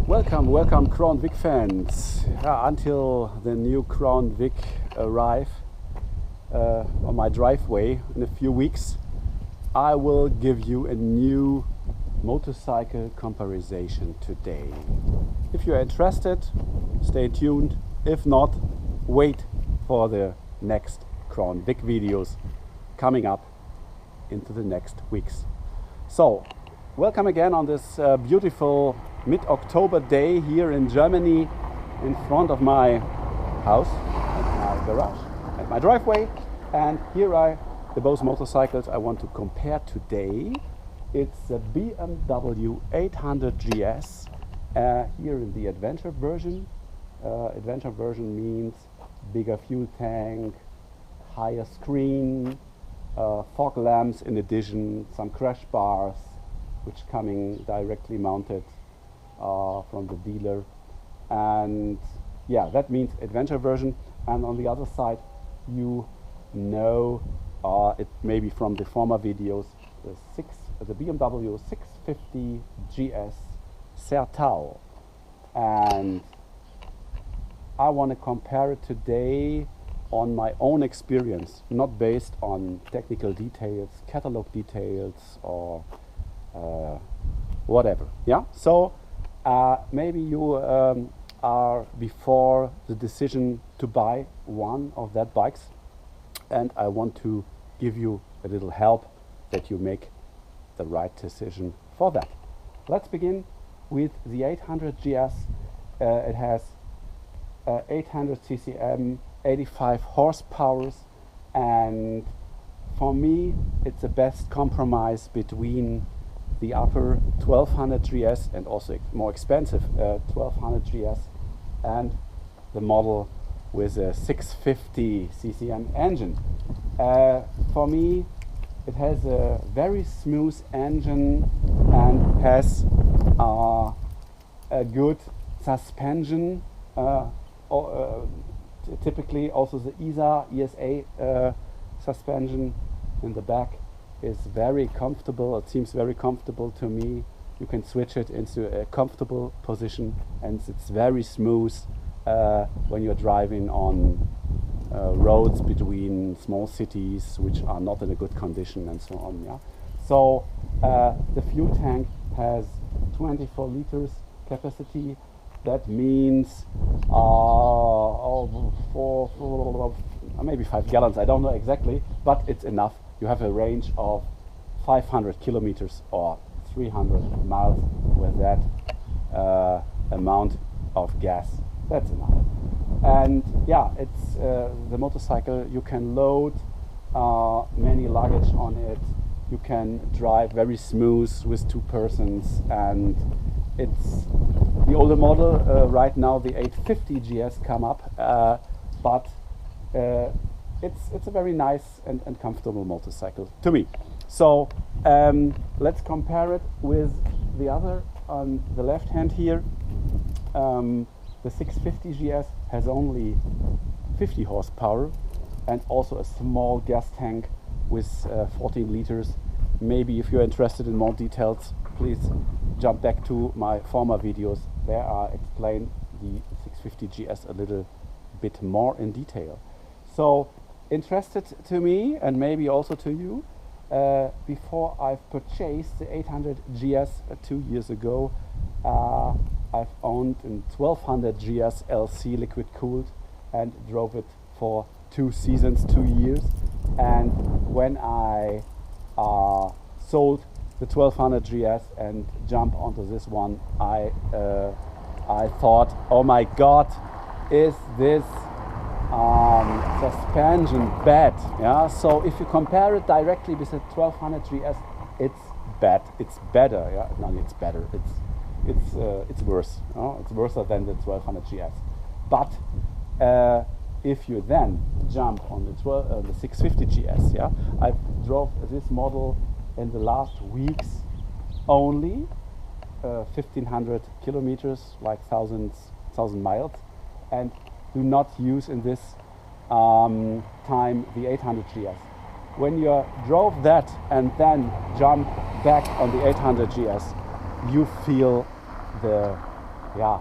Welcome Crown Vic fans. Until the new Crown Vic arrive on my driveway in a few weeks, I will give you a new motorcycle comparison today. If you are interested, stay tuned. If not, wait for the next Crown Vic videos coming up into the next weeks. So, welcome again on this beautiful mid-October day here in Germany, in front of my house, at my garage, at my driveway. And here are the both motorcycles I want to compare today. It's a BMW 800 GS here in the adventure version. Adventure version means bigger fuel tank, higher screen, fog lamps in addition, some crash bars which coming directly mounted from the dealer, and yeah, that means adventure version. And on the other side, you know, it may be from the former videos, the BMW 650 GS Sertao, and I want to compare it today on my own experience, not based on technical details, catalog details, or whatever. Yeah, so maybe you are before the decision to buy one of that bikes, and I want to give you a little help that you make the right decision for that. Let's begin with the 800 GS. It has 800 ccm, 85 horsepower, and for me it's the best compromise between the upper 1200 GS and also more expensive 1200 GS and the model with a 650 ccm engine. For me, it has a very smooth engine and has a good suspension. Typically also the ESA suspension in the back is very comfortable. It seems very comfortable to me. You can switch it into a comfortable position, and it's very smooth when you're driving on roads between small cities which are not in a good condition and so on. Yeah. So the fuel tank has 24 liters capacity. That means maybe 5 gallons, I don't know exactly, but it's enough. You have a range of 500 kilometers or 300 miles with that amount of gas. That's enough. And yeah, it's the motorcycle. You can load many luggage on it. You can drive very smooth with 2 persons, and it's the older model. Right now the 850 GS come up, but it's a very nice and comfortable motorcycle to me. So let's compare it with the other on the left hand here. The 650 GS has only 50 horsepower and also a small gas tank with 14 liters. Maybe if you're interested in more details, please jump back to my former videos. There I explain the 650 GS a little bit more in detail. So interested to me, and maybe also to you, before I've purchased the 800 GS 2 years ago, I've owned a 1200 GS LC liquid cooled and drove it for 2 seasons, 2 years. And when I sold the 1200 GS and jumped onto this one, I thought, oh my God, is this suspension bad? Yeah. So if you compare it directly with the 1200 GS, it's bad. It's better. Yeah. No, it's better. It's worse. It's worse than the 1200 GS. But if you then jump on the 650 GS, yeah, I drove this model in the last weeks only, 1500 kilometers, like 1000 miles, and do not use in this time the 800 GS. When you drove that and then jump back on the 800 GS, you feel the yeah,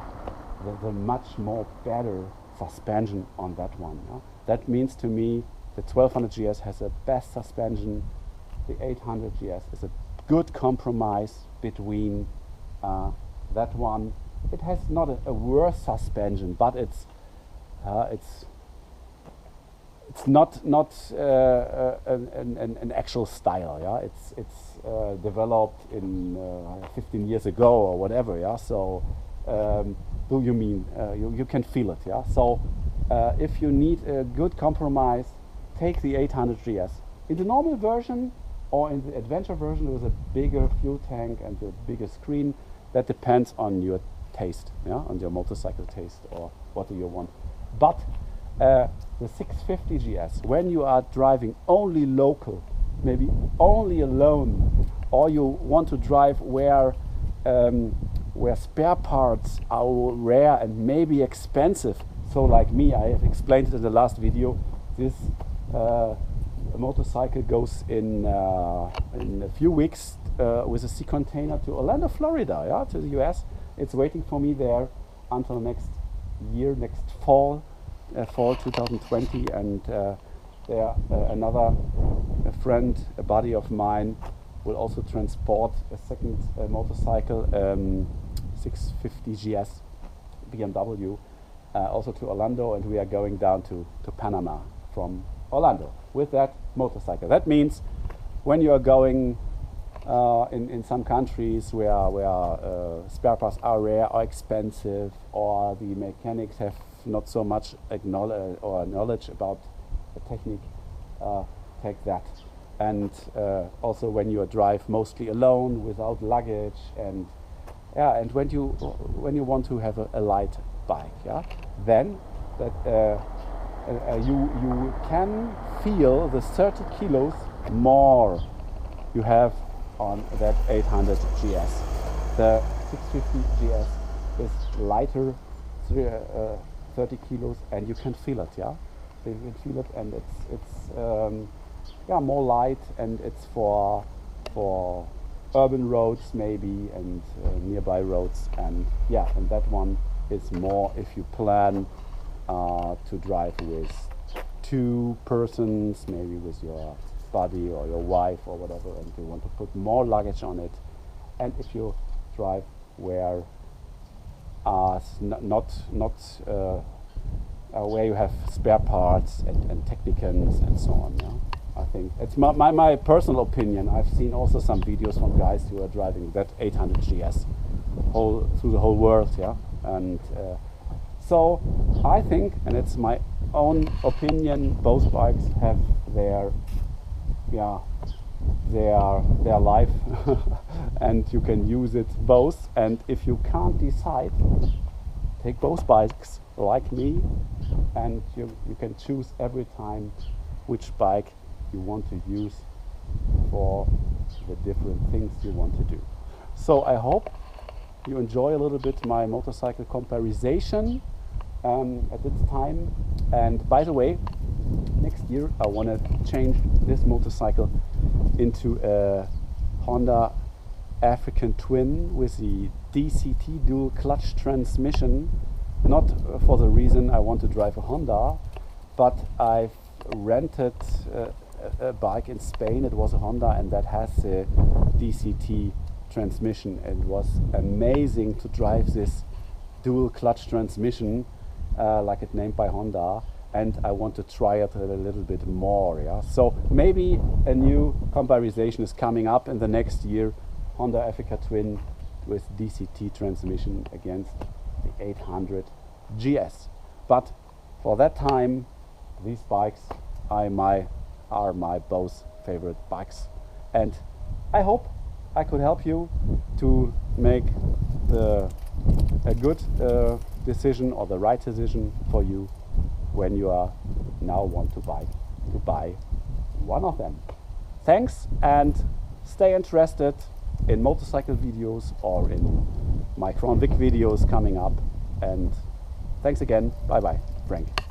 the much more better suspension on that one. Yeah? That means to me the 1200 GS has the best suspension. The 800 GS is a good compromise between that one. It has not a worse suspension, but it's not an actual style. Yeah, it's developed in 15 years ago or whatever. Yeah, so do you mean you can feel it? Yeah, so if you need a good compromise, take the 800 GS in the normal version or in the adventure version with a bigger fuel tank and a bigger screen. That depends on your taste, yeah, on your motorcycle taste, or what do you want. But the 650 GS, when you are driving only local, maybe only alone, or you want to drive where spare parts are rare and maybe expensive, so like me, I have explained it in the last video, this motorcycle goes in a few weeks with a sea container to Orlando, Florida, yeah, to the US. It's waiting for me there until next year, next fall 2020, and there another friend, a buddy of mine, will also transport a second motorcycle, 650 GS BMW, also to Orlando, and we are going down to Panama from Orlando with that motorcycle. That means when you are going in some countries where spare parts are rare or expensive, or the mechanics have not so much knowledge about the technique, take that. And also when you drive mostly alone without luggage, and yeah, and when you want to have a light bike, yeah, then that you can feel the 30 kilos more you have on that 800 GS. The 650 GS is lighter, 30 kilos, and you can feel it, yeah. You can feel it, and it's yeah, more light, and it's for urban roads maybe, and nearby roads, and yeah, and that one is more if you plan to drive with two persons, maybe with your buddy or your wife or whatever, and you want to put more luggage on it. And if you drive where where you have spare parts and technicians and so on, yeah? I think it's my personal opinion. I've seen also some videos from guys who are driving that 800 GS through the whole world, yeah, and so I think, and it's my own opinion, both bikes have their life and you can use it both. And if you can't decide, take both bikes like me, and you can choose every time which bike you want to use for the different things you want to do. So I hope you enjoy a little bit my motorcycle comparison at this time. And by the way, next year I want to change this motorcycle into a Honda African Twin with the DCT dual clutch transmission. Not for the reason I want to drive a Honda, but I've rented a bike in Spain. It was a Honda, and that has a DCT transmission. It was amazing to drive this dual clutch transmission, like it named by Honda, and I want to try it a little bit more. Yeah, so maybe a new comparison is coming up in the next year. Honda Africa Twin with DCT transmission against the 800 GS. But for that time, these bikes are my both favorite bikes, and I hope I could help you to make a good decision, or the right decision for you when you are now want to buy one of them. Thanks, and stay interested in motorcycle videos or in my Crown Vic videos coming up. And thanks again. Bye bye, Frank.